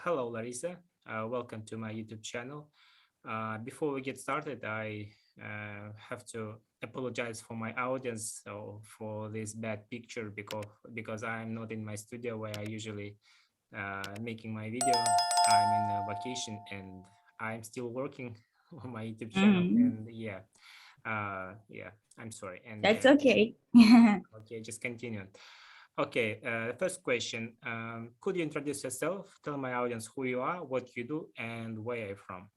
Hello, Larissa. Welcome to my YouTube channel. Before we get started, I have to apologize for my audience for this bad picture because I'm not in my studio where I usually making my video. I'm in a vacation and I'm still working on my YouTube channel. Mhm. And yeah, I'm sorry. And That's okay. okay, just continue. Okay, first question. Could you introduce yourself? Tell my audience who you are, what you do, and where you're from.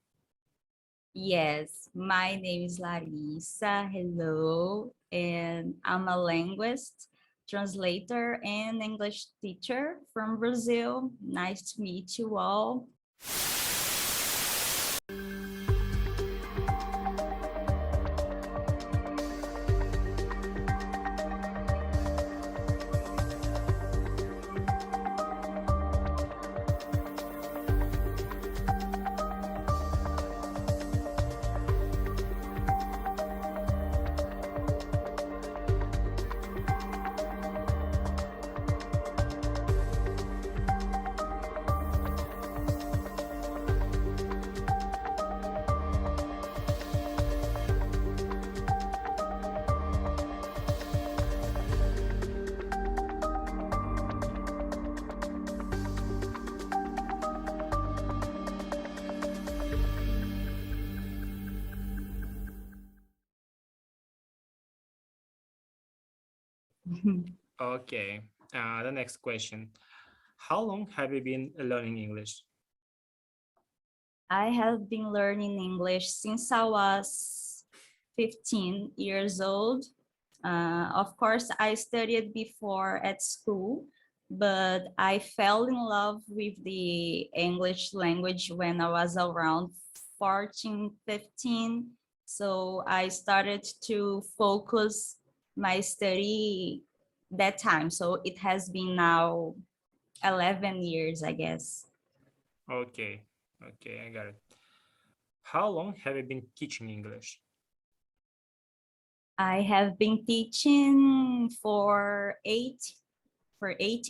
Yes, my name is Larissa. Hello, and I'm a linguist, translator, and English teacher from Brazil. Nice to meet you all. Okay, the next question. How long have you been learning English? I have been learning English since I was 15 years old. Of course, I studied before at school, but I fell in love with the English language when I was around 14, 15. So I started to focus my study that time. So it has been now 11 years, I guess. Okay, okay, I got it. How long have you been teaching English? I have been teaching for 8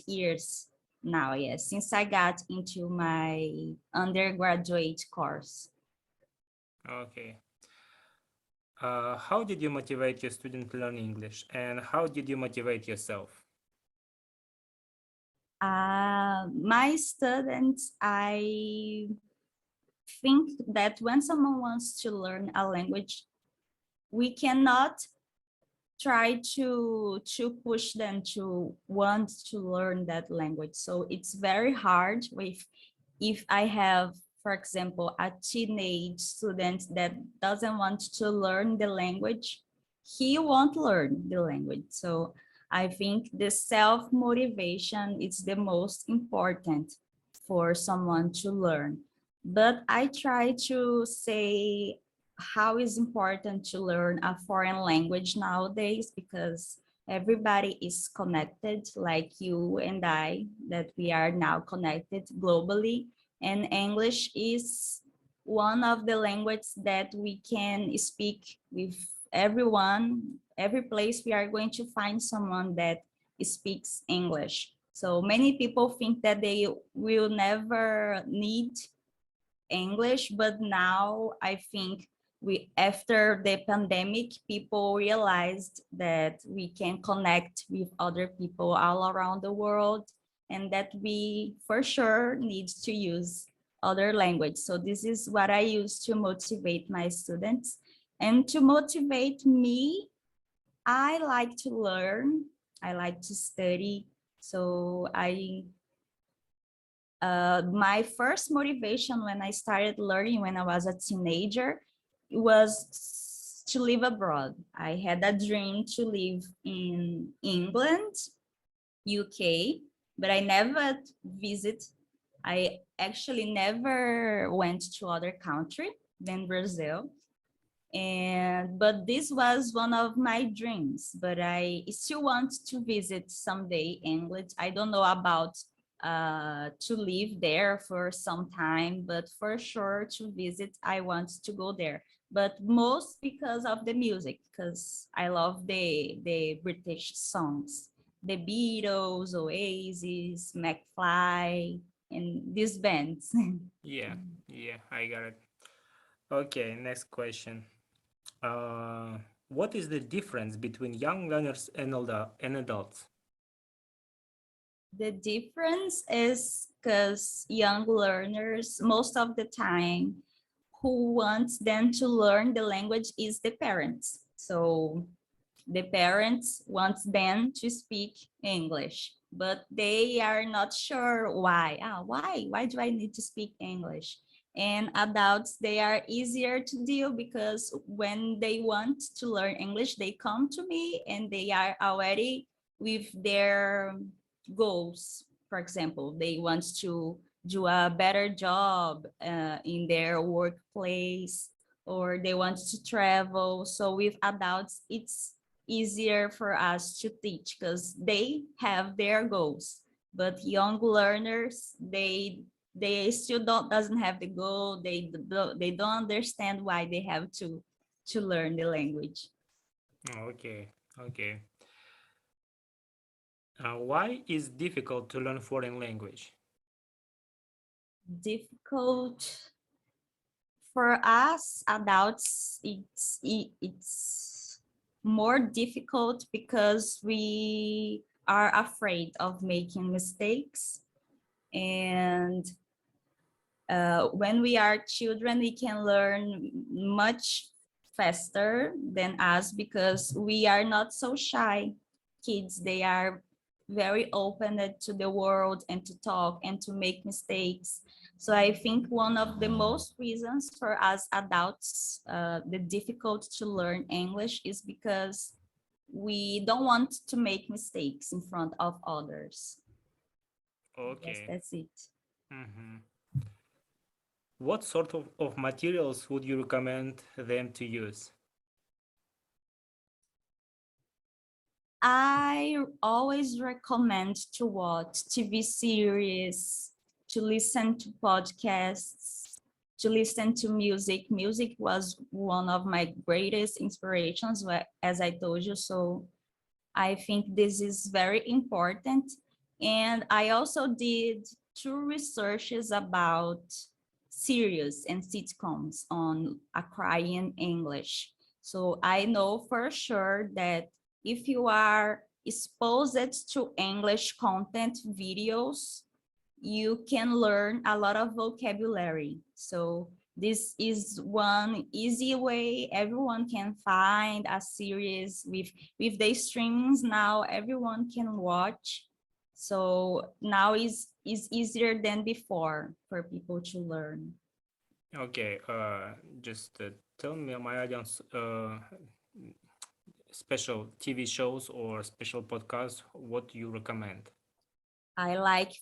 years now, yes, since I got into my undergraduate course. Okay. How did you motivate your student to learn English, and how did you motivate yourself? My students, I think that when someone wants to learn a language, we cannot try to push them to want to learn that language. So it's very hard if I have, for example, a teenage student that doesn't want to learn the language, he won't learn the language. So I think the self-motivation is the most important for someone to learn. But I try to say how is important to learn a foreign language nowadays because everybody is connected like you and I, that we are now connected globally. And English is one of the languages that we can speak with everyone. Every place we are going to find someone that speaks English. So many people think that they will never need English, but now I think after the pandemic, people realized that we can connect with other people all around the world and that we for sure need to use other language. So this is what I use to motivate my students. And to motivate me, I like to learn, I like to study. So my first motivation when I started learning when I was a teenager was to live abroad. I had a dream to live in England, UK, but I never visit. I actually never went to other country than Brazil. But this was one of my dreams, but I still want to visit someday England. I don't know about to live there for some time, but for sure to visit, I want to go there. But most because of the music, because I love the British songs, the Beatles, Oasis, McFly, in these bands. Yeah, I got it. Okay, next question. Uh, what is the difference between young learners and adults? The difference is because young learners, most of the time, who wants them to learn the language is the parents. So the parents want them to speak English, but they are not sure why. Why do I need to speak English? And adults, they are easier to deal because when they want to learn English, they come to me and they are already with their goals. For example, they want to do a better job in their workplace, or they want to travel. So with adults, it's easier for us to teach because they have their goals. But young learners, they still doesn't have the goal. They don't understand why they have to learn the language. Okay, okay. Why is difficult to learn foreign language? Difficult for us adults, it's more difficult because we are afraid of making mistakes. And when we are children, we can learn much faster than us because we are not so shy. Kids, they are very open to the world and to talk and to make mistakes. So I think one of the most reasons for us adults, the difficult to learn English is because we don't want to make mistakes in front of others. Yes, Okay. that's it. Mm-hmm. What sort of materials would you recommend them to use? I always recommend to watch TV series, to listen to podcasts, to listen to music. Music was one of my greatest inspirations, as I told you. So I think this is very important. And I also did 2 researches about series and sitcoms on acquiring English. So I know for sure that if you are exposed to English content videos, you can learn a lot of vocabulary. So this is one easy way everyone can find a series with the streamings now everyone can watch. So now is easier than before for people to learn. Okay, just tell me, my audience, special TV shows or special podcasts, what you recommend? I like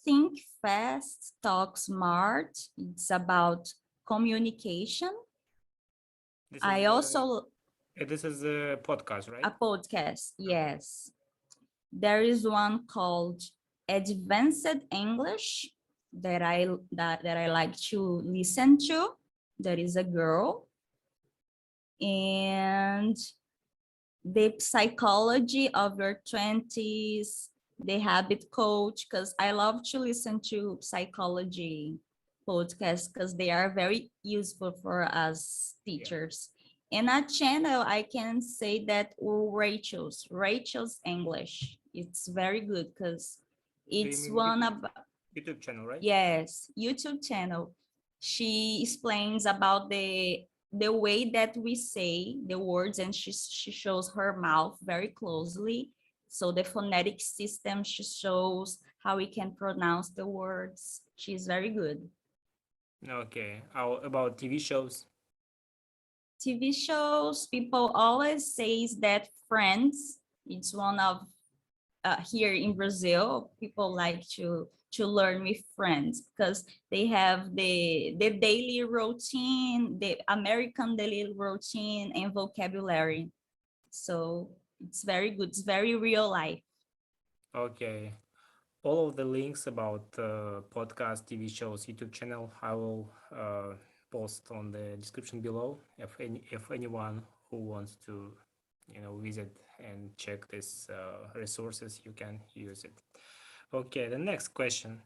Think Fast, Talk Smart. It's about communication. This is I also this is a podcast, a right? podcast, yes. There is one called Advanced English that I like to listen to. There is a girl, and the psychology of your 20s, the habit coach, because I love to listen to psychology podcasts because they are very useful for us Yeah. teachers. In a channel, I can say that Rachel's English. It's very good because Do you it's mean one of, YouTube channel, right? yes, YouTube channel. She explains about the way that we say the words, and she shows her mouth very closely. So the phonetic system, she shows how we can pronounce the words. She's very good. Okay. How about TV shows? TV shows, people always says that Friends, it's one of here in Brazil, people like to learn with Friends because they have the daily routine, the American daily routine and vocabulary. So it's very good. It's very real life. Okay. All of the links about podcast, TV shows, YouTube channel, I will post on the description below. If anyone who wants to, visit and check these resources, you can use it. Okay, the next question.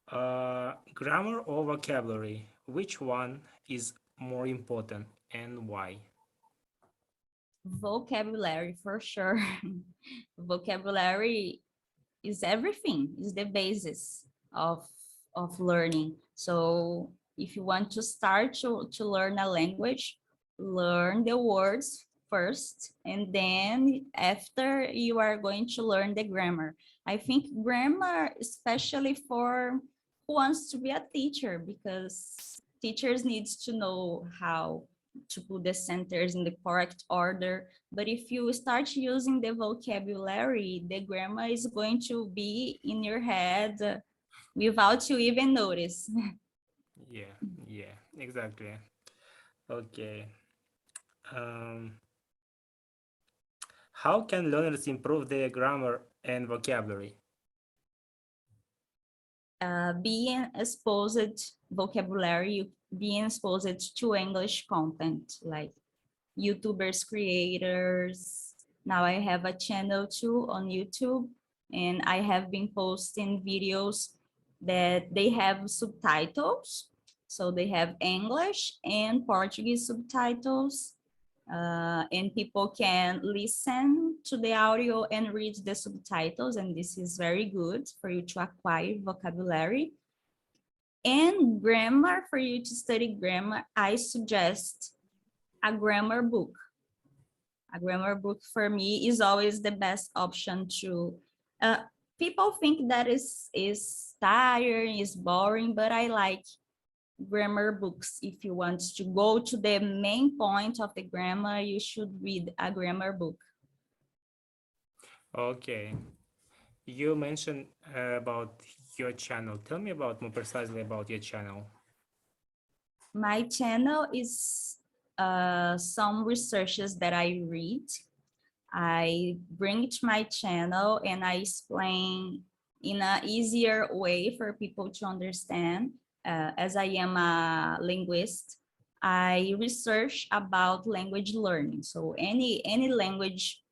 Grammar or vocabulary? Which one is more important and why? Vocabulary for sure. Vocabulary is everything, is the basis of learning. So if you want to start to learn a language, learn the words first, and then after you are going to learn the grammar. I think grammar, especially for who wants to be a teacher, because teachers needs to know how to put the centers in the correct order. But if you start using the vocabulary, the grammar is going to be in your head without you even notice. Yeah, yeah, exactly. Okay. Um, how can learners improve their grammar and vocabulary? Being exposed vocabulary, being exposed to English content, like YouTubers, creators. Now I have a channel too on YouTube, and I have been posting videos that they have subtitles. So they have English and Portuguese subtitles, and people can listen to the audio and read the subtitles, and this is very good for you to acquire vocabulary. And grammar, for you to study grammar, I suggest a grammar book. A grammar book for me is always the best option to, people think that is tired, is boring, but I like grammar books. If you want to go to the main point of the grammar, you should read a grammar book. Okay. You mentioned about your channel. Tell me about more precisely about your channel. My channel is some researches that I read. I bring it to my channel and I explain in an easier way for people to understand. As I am a linguist, I research about language learning. So any language,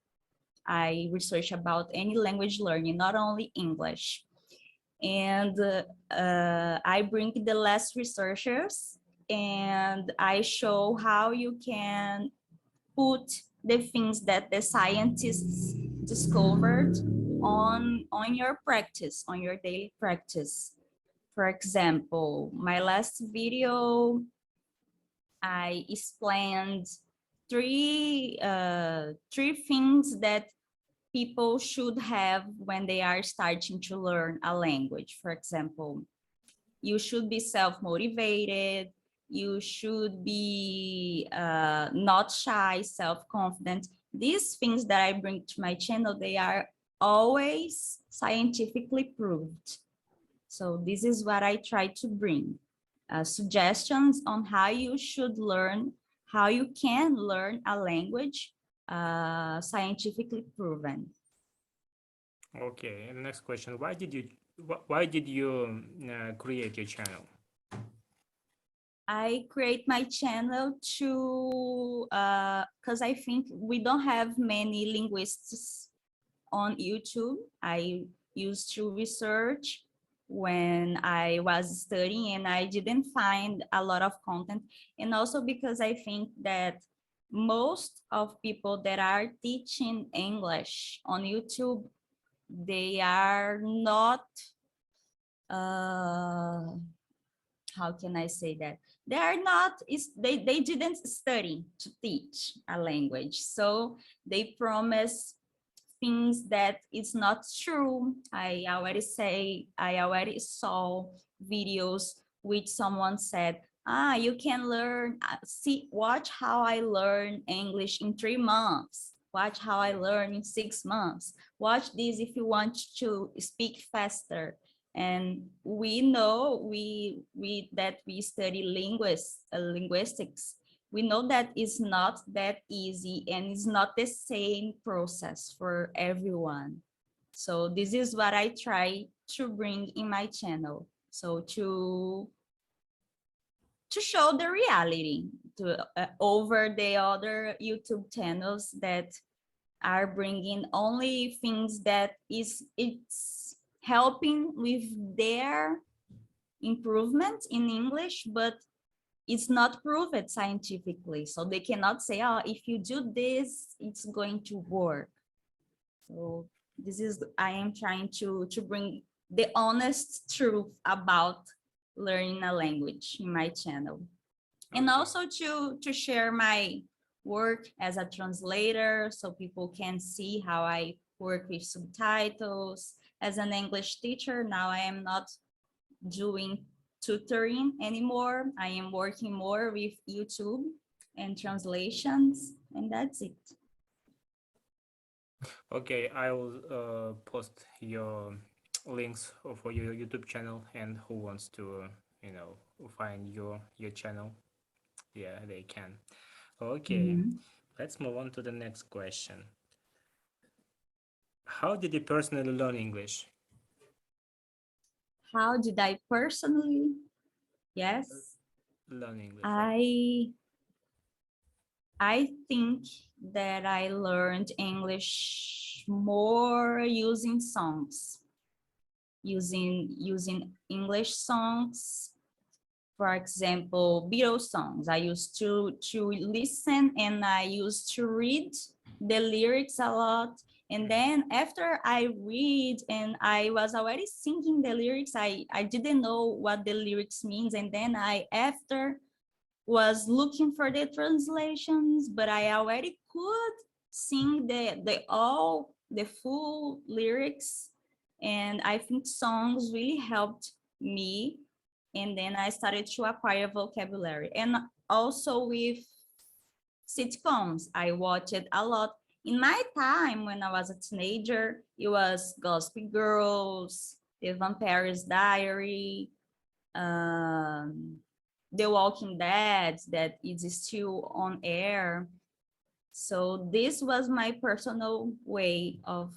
I research about any language learning, not only English. And I bring the last researchers and I show how you can put the things that the scientists discovered on your practice, on your daily practice. For example, my last video, I explained three things that people should have when they are starting to learn a language. For example, you should be self-motivated, you should be not shy, self-confident. These things that I bring to my channel, they are always scientifically proved. So this is what I try to bring. Suggestions on how you should learn, how you can learn a language, scientifically proven. Okay, and the next question, why did you create your channel? I create my channel to, because I think we don't have many linguists on YouTube. I used to research when I was studying and I didn't find a lot of content. And also because I think that most of people that are teaching English on YouTube, they are not, how can I say that? They are not, they didn't study to teach a language. So they promise things that is not true. I already saw videos which someone said, you can learn, watch how I learn English in 3 months. Watch how I learn in 6 months. Watch this if you want to speak faster. And we know that we study linguistics. We know that it's not that easy and it's not the same process for everyone. So this is what I try to bring in my channel. So to show the reality to over the other YouTube channels that are bringing only things that it's helping with their improvement in English, but it's not proven scientifically. So they cannot say, oh, if you do this, it's going to work. So this is, I am trying to bring the honest truth about learning a language in my channel. And also to share my work as a translator so people can see how I work with subtitles. As an English teacher, now I am not doing tutoring anymore. I am working more with YouTube and translations, and that's it. Okay, I will post your links for your YouTube channel, and who wants to, find your channel, yeah, they can. Okay, let's move on to the next question. How did you personally learn English? How did I personally? Yes. Learn English. I think that I learned English more using songs, using English songs. For example, Beatles songs. I used to listen and I used to read the lyrics a lot. And then after I read and I was already singing the lyrics, I didn't know what the lyrics means. And then I, after was looking for the translations, but I already could sing the full lyrics. And I think songs really helped me. And then I started to acquire vocabulary. And also with sitcoms, I watched it a lot. In my time, when I was a teenager, it was Gossip Girls, The Vampire's Diary, The Walking Dead, that is still on air. So this was my personal way of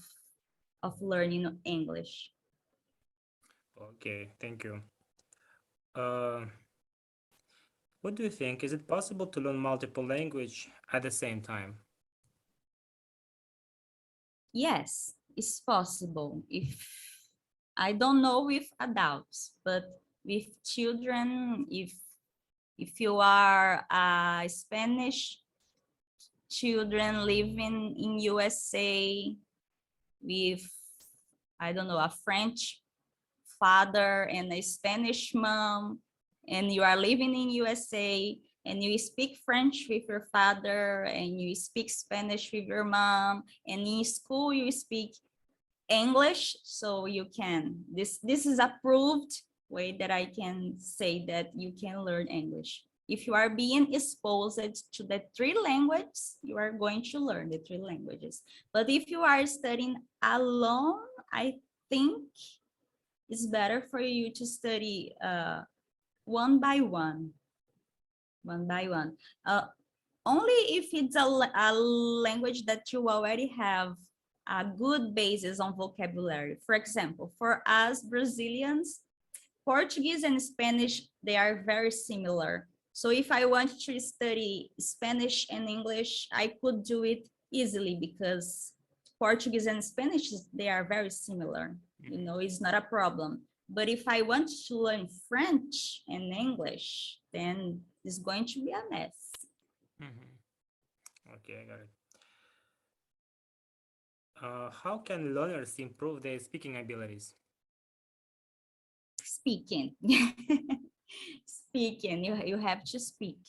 learning English. Okay, thank you. What do you think? Is it possible to learn multiple language at the same time? Yes, it's possible. If I don't know with adults, but with children, if you are a Spanish children living in USA with, I don't know, a French father and a Spanish mom, and you are living in USA and you speak French with your father and you speak Spanish with your mom, and in school you speak English, so you can, this is a proved way that I can say that you can learn English. If you are being exposed to the three languages, you are going to learn the three languages. But if you are studying alone, I think it's better for you to study one by one. Only if it's a language that you already have a good basis on vocabulary. For example, for us Brazilians, Portuguese and Spanish, they are very similar. So if I want to study Spanish and English, I could do it easily because Portuguese and Spanish, they are very similar. You know, it's not a problem. But if I want to learn French and English, then it's going to be a mess. Okay, I got it. How can learners improve their speaking abilities? Speaking. Speaking, you have to speak.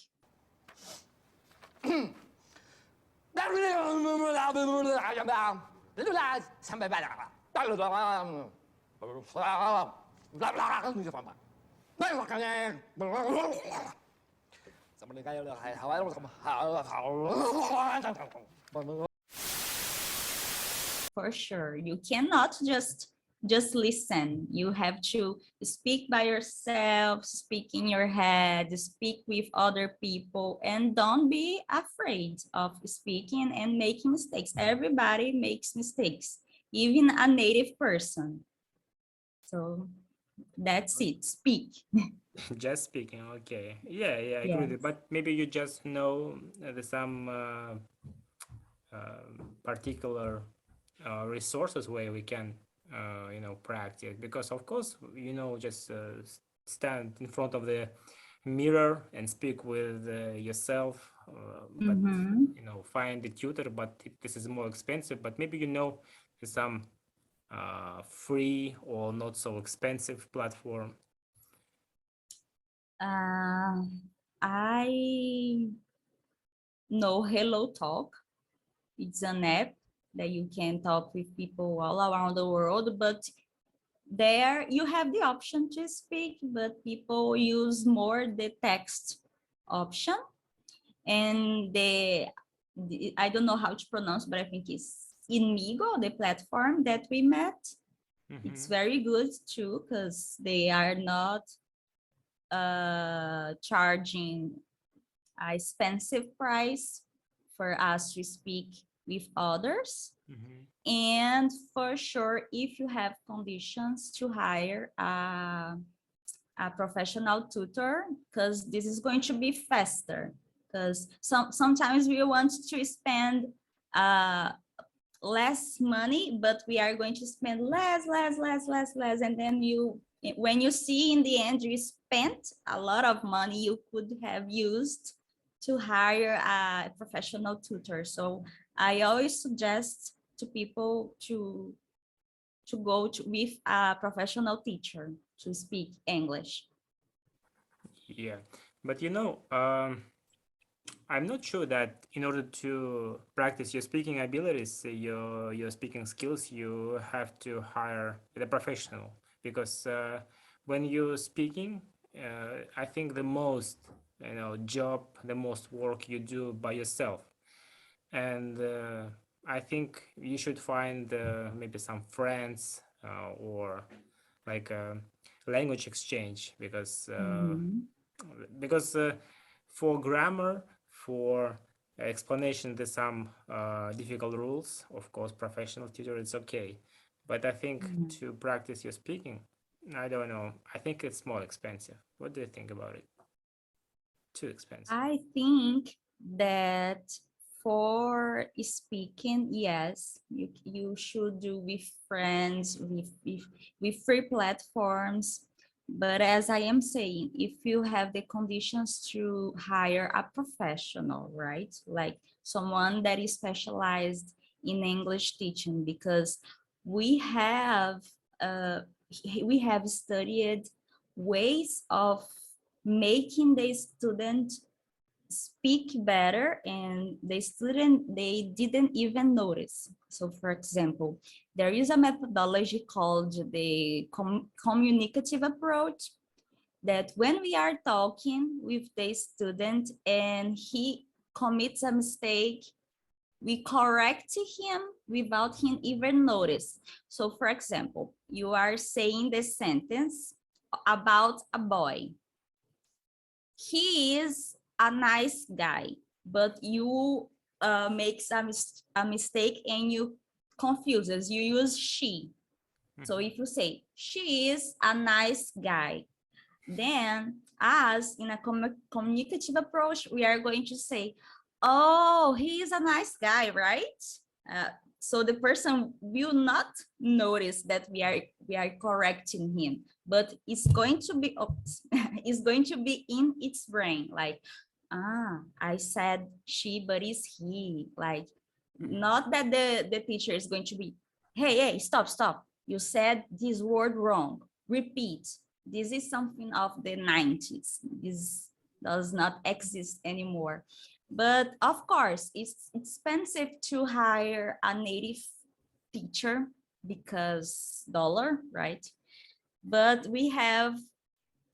For sure, you cannot just listen. You have to speak by yourself, speak in your head, speak with other people, and don't be afraid of speaking and making mistakes. Everybody makes mistakes, even a native person. So that's it, speak. Just speaking, okay. Yeah, I agree with you. But maybe you just know some particular resources where we can practice, because of course just stand in front of the mirror and speak with yourself, but Mm-hmm. find a tutor, but this is more expensive. But maybe some free or not so expensive platform. I know Hello Talk. It's an app that you can talk with people all around the world, but there you have the option to speak, but people use more the text option. And I don't know how to pronounce, but I think it's Inmigo, the platform that we met. It's very good too, because they are not charging an expensive price for us to speak with others. And for sure, if you have conditions to hire a professional tutor, because this is going to be faster, because sometimes we want to spend less money, but we are going to spend less, and then when you see in the end you spent a lot of money you could have used to hire a professional tutor. So I always suggest to people to go with a professional teacher to speak English. Yeah, but I'm not sure that in order to practice your speaking abilities, your speaking skills, you have to hire a professional, because when you're speaking, I think the most the most work you do by yourself, and I think you should find maybe some friends or like a language exchange, because for grammar, for explanation, there's some difficult rules. Of course, professional tutor, it's okay. But I think to practice your speaking, I don't know. I think it's more expensive. What do you think about it? Too expensive. I think that for speaking, yes, you should do with friends, with free platforms. But as I am saying, if you have the conditions to hire a professional, right? Like someone that is specialized in English teaching, because we have studied ways of making the student speak better, and they didn't even notice. So for example, there is a methodology called the communicative approach, that when we are talking with the student and he commits a mistake, we correct him without him even notice. So for example, you are saying the sentence about a boy. He is a nice guy, but you makes a mistake and you confuses, you use she. So if you say she is a nice guy, then as in a communicative approach, we are going to say, oh, he is a nice guy, right? So the person will not notice that we are correcting him, but it's going to be it's going to be in its brain, like, I said she, but it's he. Like, not that the teacher is going to be, hey, stop, you said this word wrong, repeat. This is something of the 90s. This does not exist anymore. But of course, it's expensive to hire a native teacher because dollar, right? But we have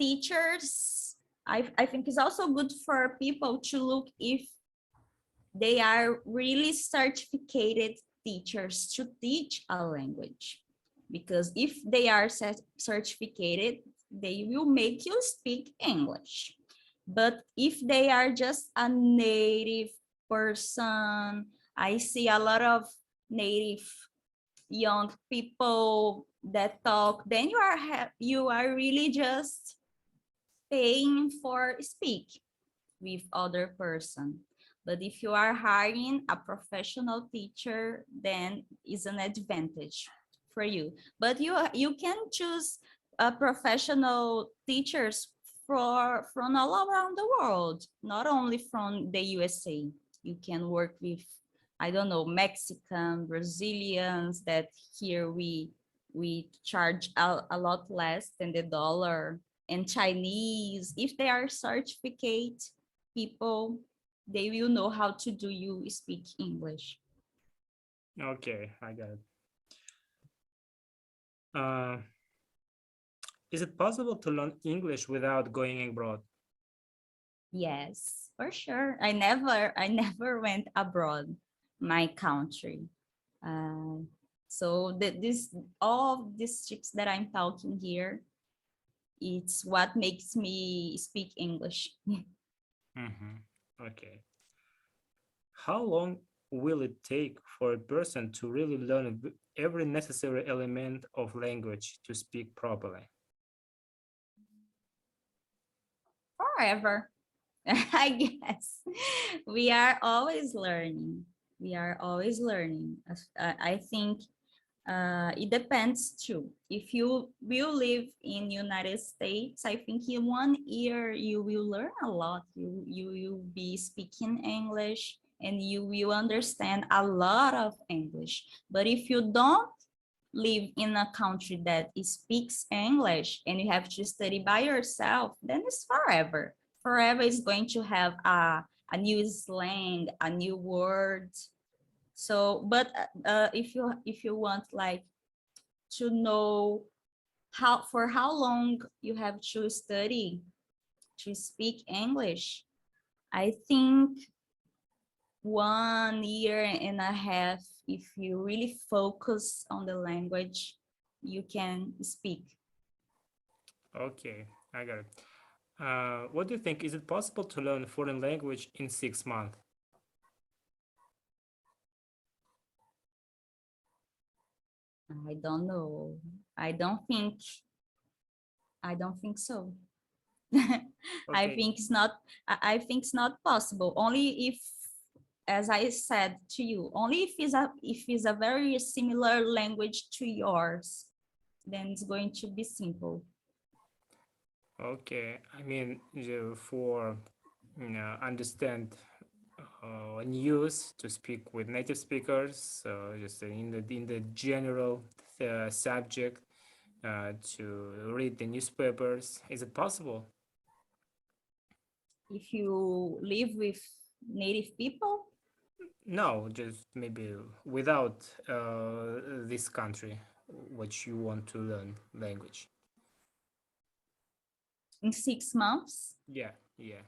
teachers. I think it's also good for people to look if they are really certificated teachers to teach a language. Because if they are certificated, they will make you speak English. But if they are just a native person, I see a lot of native young people that talk, then you are really just paying for speak with other person. But if you are hiring a professional teacher, then it's an advantage for you. But you can choose professional teachers from all around the world, not only from the USA. You can work with, I don't know, Mexican, Brazilians, that here we charge a lot less than the dollar, and Chinese. If they are certificate people, they will know how to do you speak English. Okay, I got it. Uh, is it possible to learn English without going abroad? Yes, for sure. I never went abroad, my country. Uh, so all these tips that I'm talking here, it's what makes me speak English. Okay. How long will it take for a person to really learn every necessary element of language to speak properly? Forever, I guess. We are always learning. We are always learning. I think it depends too. If you will live in United States, I think in 1 year you will learn a lot. You will be speaking English and you will understand a lot of English. But if you don't live in a country that speaks English and you have to study by yourself, then it's forever. Forever is going to have a new slang, a new word. So, but if you want like to know how long you have to study to speak English, I think 1.5 years, if you really focus on the language, you can speak. Okay, I got it. What do you think? Is it possible to learn foreign language in 6 months? I don't know. I don't think I don't think so. I Okay, think it's not I think it's not possible. Only if, as I said to you, only if it's a very similar language to yours, then it's going to be simple. okay. I mean, for understand news to speak with native speakers, just in the general subject, to read the newspapers. Is it possible? If you live with native people No, just maybe without this country, what you want to learn language. in 6 months, Yeah, yeah.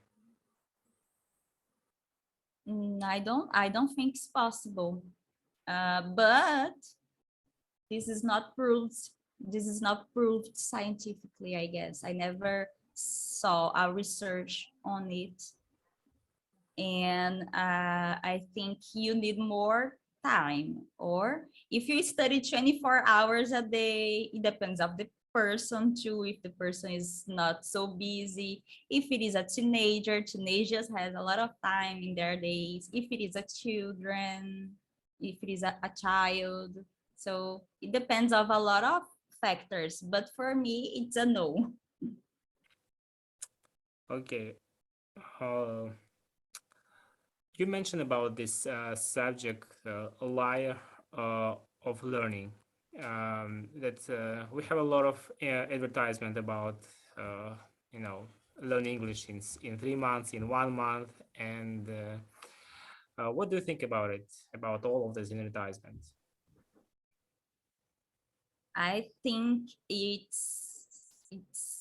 I don't think it's possible. But this is not proved. This is not proved scientifically, I guess. I never saw a research on it. And I think you need more time. Or if you study 24 hours a day, it depends of the person too. If the person is not so busy, if it is a teenager, teenagers has a lot of time in their days. If it is a children, if it is a child, so it depends of a lot of factors. But for me, it's a no. Okay. Uh, you mentioned about this subject, layer of learning. That we have a lot of advertisement about, uh, you know, learn English in 3 months, in 1 month, and what do you think about it? About all of these advertisements? I think it's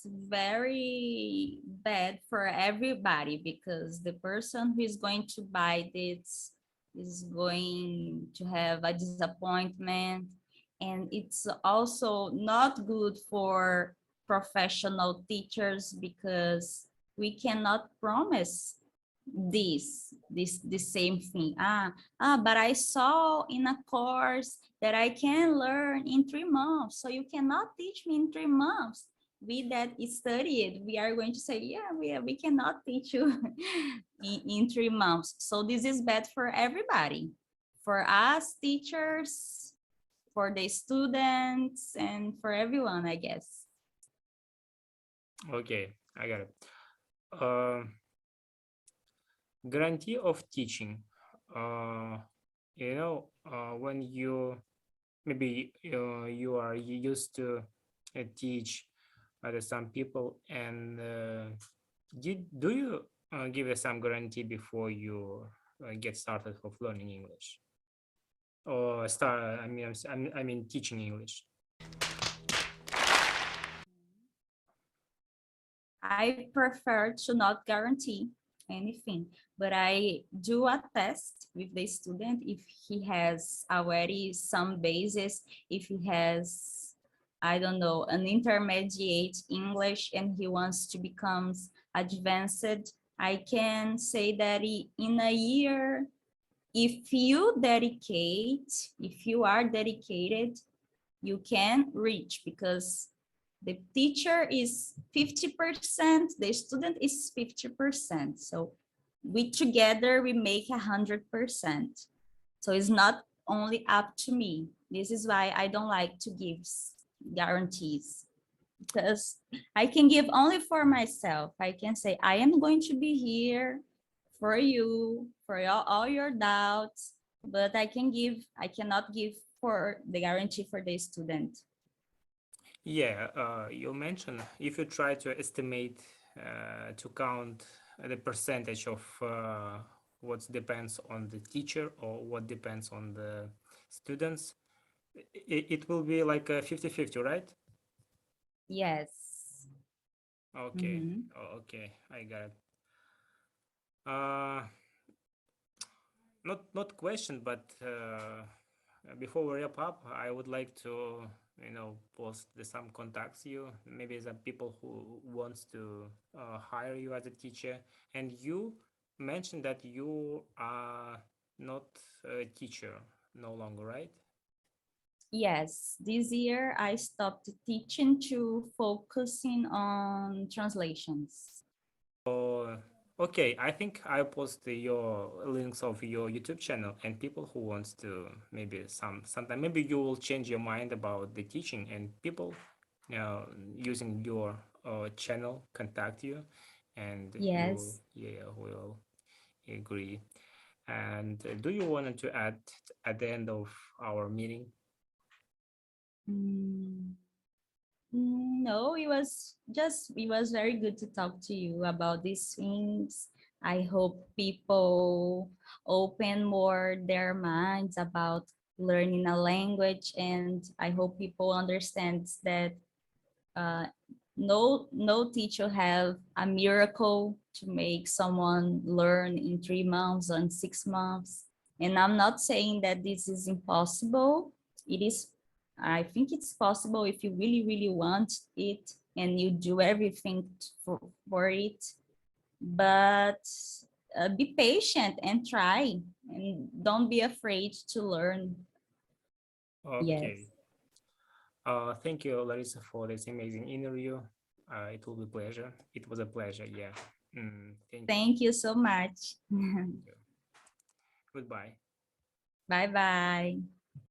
very bad for everybody because the person who is going to buy this is going to have a disappointment, and it's also not good for professional teachers because we cannot promise the same thing. But I saw in a course that I can learn in 3 months, so you cannot teach me in 3 months. We that studied, we are going to say, yeah, we cannot teach you in 3 months. So this is bad for everybody, for us teachers, for the students, and for everyone, I guess. Okay, I got it. Guarantee of teaching. Uh, when you maybe you are used to teach some people, and do you give some guarantee before you get started of learning English or start? I mean teaching English. I prefer to not guarantee anything, but I do a test with the student if he has already some basis, if he has, I don't know, an intermediate English and he wants to become advanced. I can say that in a year, if you are dedicated, you can reach, because the teacher is 50%, the student is 50%. So we together, we make 100%. So it's not only up to me. This is why I don't like to give guarantees, because I can give only for myself. I can say, I am going to be here for you, for all your doubts, but I cannot give for the guarantee for the student. Yeah, you mentioned if you try to estimate to count the percentage of what depends on the teacher or what depends on the students, it will be like a 50-50, right? Yes. Okay, Mhm. okay, I got it. Uh, not question, but before we wrap up, I would like to post some contacts you, maybe some people who wants to hire you as a teacher. And you mentioned that you are not a teacher no longer, right? Yes, this year I stopped teaching to focusing on translations. So, okay, I think I'll post your links of your YouTube channel, and people who wants to maybe sometime maybe you will change your mind about the teaching, and people using your channel contact you, and you Yes. will agree. And do you want to add at the end of our meeting? Mm, no, it was very good to talk to you about these things. I hope people open more their minds about learning a language, and I hope people understands that uh, no teacher have a miracle to make someone learn in 3 months or in 6 months. And I'm not saying that this is impossible. It is, I think it's possible if you really want it and you do everything for it. But be patient and try, and don't be afraid to learn. Okay. Yes. Thank you, Larissa, for this amazing interview. It will be pleasure. It was a pleasure. Yeah. Thank you. Thank you so much. Thank you. Goodbye. Bye bye.